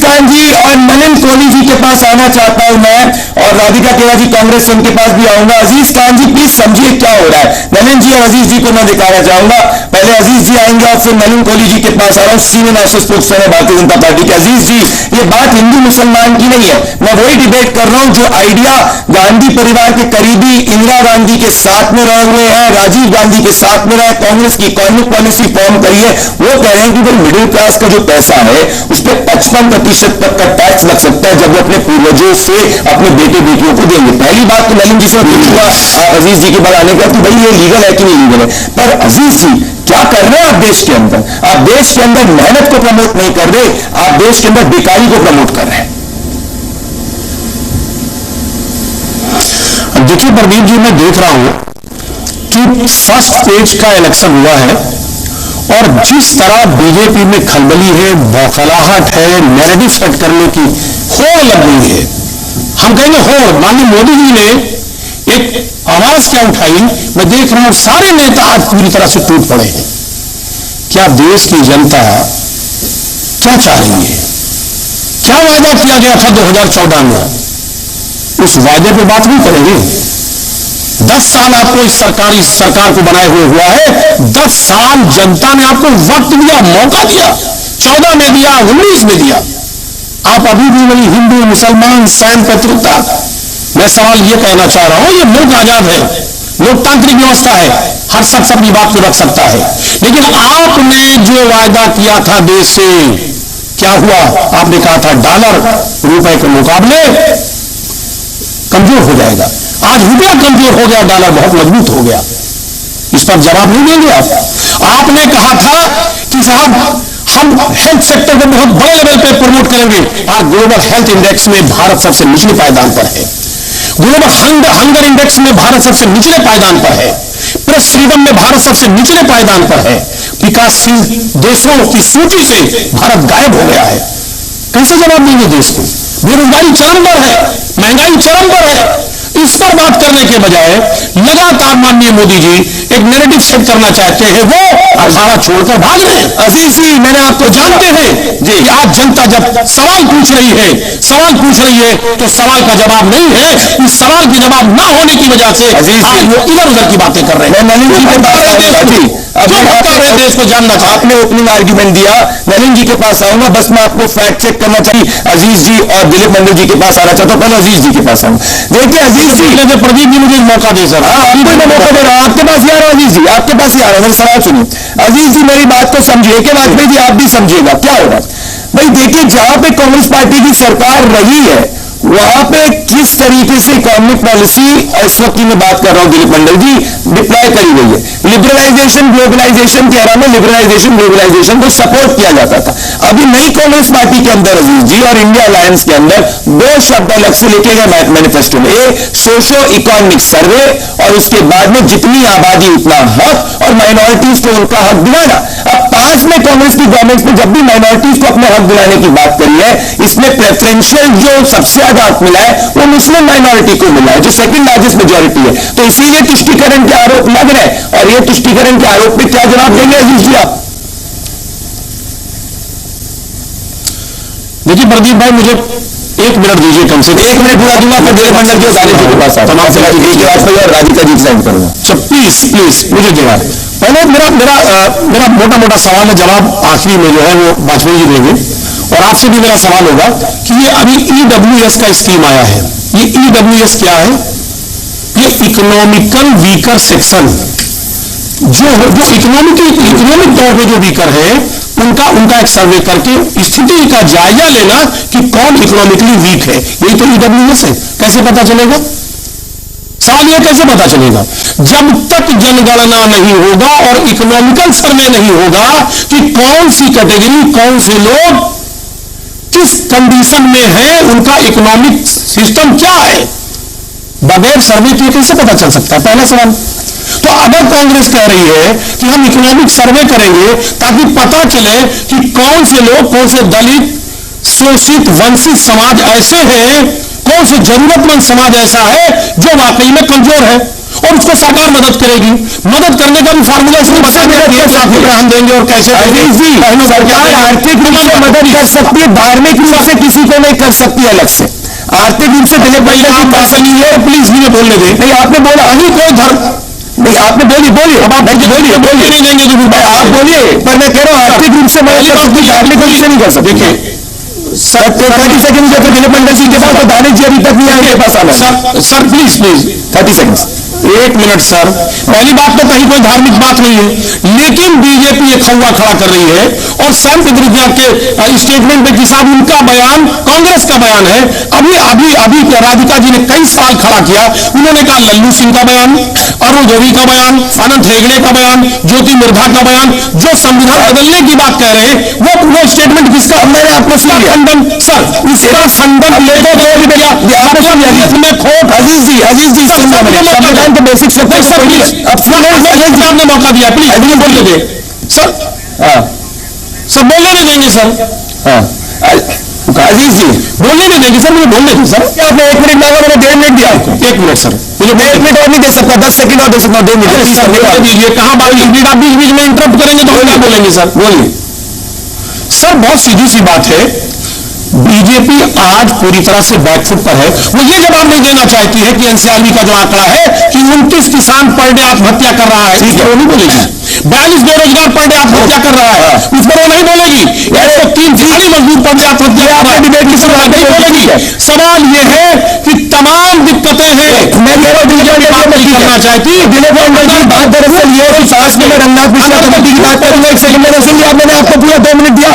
खान जी और नलिन कोहली जी के पास आना चाहता हूं मैं, और राधिका केवा जी कांग्रेस से उनके पास भी आऊंगा। अजीज खान जी प्लीज समझिए क्या हो रहा है। नलिन जी और अजीज जी को मैं दिखाना चाहूंगा। पहले अजीज जी आएंगे और फिर नलिन कोहली जी के पास आ रहा हूं, सीनियर नेशनल स्पोक्समैन है भारतीय जनता पार्टी के। अजीज जी, ये बात हिंदू मुसलमान की नहीं है, मैं वही डिबेट कर रहा हूं जो आइडिया गांधी परिवार के करीबी इंदिरा गांधी के साथ में रहे हुए हैं, राजीव गांधी के साथ में रहे, कांग्रेस की इकोनॉमिक पॉलिसी फॉर्म करी है। वो कह रहे हैं कि भाई मिडिल क्लास का जो पैसा है उस पर 55% तक का टैक्स लग सकता है जब वो अपने पूर्वजों से अपने बेटे बेटियों को देंगे। पहली बात तो नलिन जी से पूछूंगा अजीज जी के बाद आने के बाद कि भाई ये लीगल है कि नहीं लीगल है। पर अजीज जी क्या कर रहे हैं आप देश के अंदर? आप देश के अंदर मेहनत को प्रमोट नहीं कर रहे, आप देश के अंदर बेकारी को प्रमोट कर रहे हैं। देखिए प्रदीप जी, मैं देख रहा हूं कि फर्स्ट पेज का इलेक्शन हुआ है और जिस तरह बीजेपी में खलबली है, बौखलाहट है, नैरेटिव सेट करने की होड़ लग गई है। हम कहेंगे होड़, माननीय मोदी जी ने एक आवाज क्या उठाई, मैं देख रहा हूं सारे नेता आज पूरी तरह से टूट पड़े हैं। क्या देश की जनता क्या चाह रही है? क्या वायदा किया गया था 2014 में, उस वायदे पे बात नहीं करेंगे। 10 साल आपको इस सरकार को बनाए हुआ है। 10 साल जनता ने आपको वक्त दिया, मौका दिया, 14 में दिया, 19 में दिया। आप अभी भी वही हिंदू मुसलमान सैन पैतृकता। मैं सवाल ये कहना चाह रहा हूं, ये मुल्क आजाद है, लोकतांत्रिक व्यवस्था है, हर शख्स अपनी बात को रख सकता है। लेकिन आपने जो वायदा किया था देश से, क्या हुआ? आपने कहा था डॉलर रुपए के मुकाबले कमजोर हो जाएगा। आज रुपया कमजोर हो गया, डॉलर बहुत मजबूत हो गया। इस पर जवाब नहीं देंगे आप। आपने कहा था कि साहब हम हेल्थ सेक्टर को बहुत बड़े लेवल पे प्रमोट करेंगे। आज ग्लोबल हेल्थ इंडेक्स में भारत सबसे निचले पायदान पर है। ग्लोबल हंगर इंडेक्स में भारत सबसे निचले पायदान पर है। प्रेस फ्रीडम में भारत सबसे निचले पायदान पर है। विकासशील देशों की सूची से भारत गायब हो गया है। कैसे जवाब देंगे देश को? बेरोजगारी चरम पर है, महंगाई चरम पर है। इस पर बात करने के बजाय लगातार माननीय मोदी जी एक नैरेटिव सेट करना चाहते हैं, वो अखाड़ा छोड़कर भाग रहे हैं। अजीज जी, मैंने आपको जानते हैं जी, आज जनता जब सवाल पूछ रही है तो सवाल का जवाब नहीं है। इस सवाल के जवाब ना होने की वजह से अजीज आज वो इधर उधर की बातें कर रहे हैं। नलिन जी के पास देश को जानना था। आपने ओपनिंग आर्ग्यूमेंट दिया, नलिन जी के पास आऊंगा। बस मैं आपको फैक्ट चेक करना चाहिए। अजीज जी और दिलीप मंडल जी के पास आना चाहता हूं, पहले अजीज जी के पास आऊंगा। देखिए अजीज जी, प्रदीप जी मुझे मौका दे सर। आपको मैं मौका दे रहा हूं, आपके पास ही आ रहा हूं अजीज जी, आपके पास ही आ रहा हूं। मेरा सवाल सुनिए अजीज जी, मेरी बात को समझिए कि वाजपेयी जी आप भी समझिएगा क्या होगा। भाई देखिए, जहां पे कांग्रेस पार्टी की सरकार रही है वहां पे किस तरीके से इकोनॉमिक पॉलिसी, इस वक्त की मैं बात कर रहा हूं दिलीप मंडल जी, डिप्लॉय करी गई है। लिबरलाइजेशन ग्लोबलाइजेशन के एरा में लिबरलाइजेशन ग्लोबलाइजेशन को सपोर्ट किया जाता था। अभी नई कांग्रेस पार्टी के अंदर अजीज जी और इंडिया अलायंस के अंदर 2 शब्द अलग से लिखे गए मैनिफेस्टो में, एक सोशो इकोनॉमिक सर्वे और उसके बाद में जितनी आबादी उतना हक और माइनॉरिटीज को उनका हक दिलाना। अब पास में कांग्रेस की गवर्नमेंट ने जब भी माइनॉरिटीज को अपने हक दिलाने की बात करी है, इसमें प्रेफरेंशियल जो सबसे हक मिला है वो मुस्लिम माइनॉरिटी को मिला है जो सेकंड लार्जेस्ट मेजॉरिटी है। तो इसीलिए तुष्टीकरण के आरोप लग रहे हैं। और ये तुष्टीकरण के आरोप पे क्या जवाब देंगे अजीज जी आप? देखिए प्रदीप भाई, मुझे 1 मिनट दीजिए, कम से कम 1 मिनट पूरा दूंगा। फिर दिलीप मंडल जी गांधी जी के पास तमाम से वाजपेयी और राधिका जी सेंड करूंगा। प्लीज मुझे जवाब। पहले मेरा मोटा सवाल है, जवाब आखिरी में जो है वो वाजपेयी जी देंगे। और आपसे भी मेरा सवाल होगा कि ये अभी EWS का स्कीम आया है, ये EWS क्या है? ये इकोनॉमिकल वीकर सेक्शन, जो इकोनॉमिक तौर पे जो वीकर है उनका एक सर्वे करके स्थिति का जायजा लेना कि कौन इकोनॉमिकली वीक है। यही तो EWS है। कैसे पता चलेगा? सवाल यह कैसे पता चलेगा? जब तक जनगणना नहीं होगा और इकोनॉमिकल सर्वे नहीं होगा कि कौन सी कैटेगरी, कौन से लोग किस कंडीशन में है, उनका इकोनॉमिक सिस्टम क्या है, बगैर सर्वे के कैसे पता चल सकता है? पहला सवाल। तो अगर कांग्रेस कह रही है कि हम इकोनॉमिक सर्वे करेंगे ताकि पता चले कि कौन से लोग, कौन से दलित, शोषित, वंचित समाज ऐसे हैं, कौन से जरूरतमंद समाज ऐसा है जो वाकई में कमजोर है, और उसको सरकार मदद करेगी। मदद करने का भी फार्मूला इसमें बता दिया कि 7 रुपए हम देंगे और कैसे देंगे। सरकार आर्थिक रूप से मदद कर सकती है, धार्मिक रूप से किसी को नहीं कर सकती अलग से। आर्थिक रूप से भाई आप बात नहीं है, प्लीज मुझे बोलने दें। नहीं, आपने बोला अभी कोई धर्म नहीं, आपने बोलिए अब आप बोलिए नहीं देंगे तो आप बोलिए, पर मैं कह रहा हूँ आर्थिक रूप से मदद कर सकती, धार्मिक रूप से नहीं कर सकती। देखिए सर 30 सेकंड मुझे तो विनय पंडित जी के पास, तो दानिश जी अभी तक नहीं आए, पास आना sir please 30 second, 1 minute sir. पहली बात तो कहीं कोई धार्मिक बात नहीं है, लेकिन बीजेपी एक खौवा खड़ा कर रही है और संत गिरिजा के स्टेटमेंट में कि साहब उनका बयान कांग्रेस का बयान है। अभी अभी अभी राधिका जी ने कई सवाल खड़ा किया। उन्होंने कहा लल्लू सिंह का बयान, अरुण जोगी का बयान, अनंत हेगड़े का बयान, ज्योति मिर्धा का बयान, जो संविधान बदलने की बात कह रहे हैं वो स्टेटमेंट किसका, मैंने आपको खंडन सर इसका खंडन में खोट। अजीज जी संविधान के बेसिक आपने मौका दिया, प्लीज अभी बोलने दे सर। सर बोलने नहीं देंगे सर। अजीज जी बोलने नहीं देंगे सर, मुझे बोलने दें सर। आपने 1 मिनट मांगा, मैंने 1.5 मिनट दिया आपको। 1 मिनट सर, मुझे 1 मिनट और नहीं दे सकता, 10 सेकंड और दे सकता, 2 मिनट दीजिए। कहाँ बात लीजिए, आप बीच बीच में इंटरप्ट करेंगे तो हम क्या बोलेंगे सर। बोलिए सर बहुत सीधी सी बात है, बीजेपी आज पूरी तरह से बैकफुट पर है। वो ये जवाब नहीं देना चाहती है कि एनसीआरबी का जो आंकड़ा है कि 29 किसान पर डे आत्महत्या कर रहा है, इस पर वो नहीं बोलेगी। 42 बेरोजगार पर डे आत्महत्या कर रहा है, इस पर वो नहीं बोलेगी। 103 दिहाड़ी मजदूर पर डे आत्महत्या कर रहा है, डिबेट की शुरुआत नहीं बोलेगी। सवाल ये है कि तमाम दिक्कतें हैं, मैं कह रहा हूँ करना चाहती बात दरअसल ये है, 5 मिनट रंगनाथ मिश्रा कमेटी की बात करूंगा, 1 सेकंड मैंने सुन लिया, मैंने आपको पूरा 2 मिनट दिया।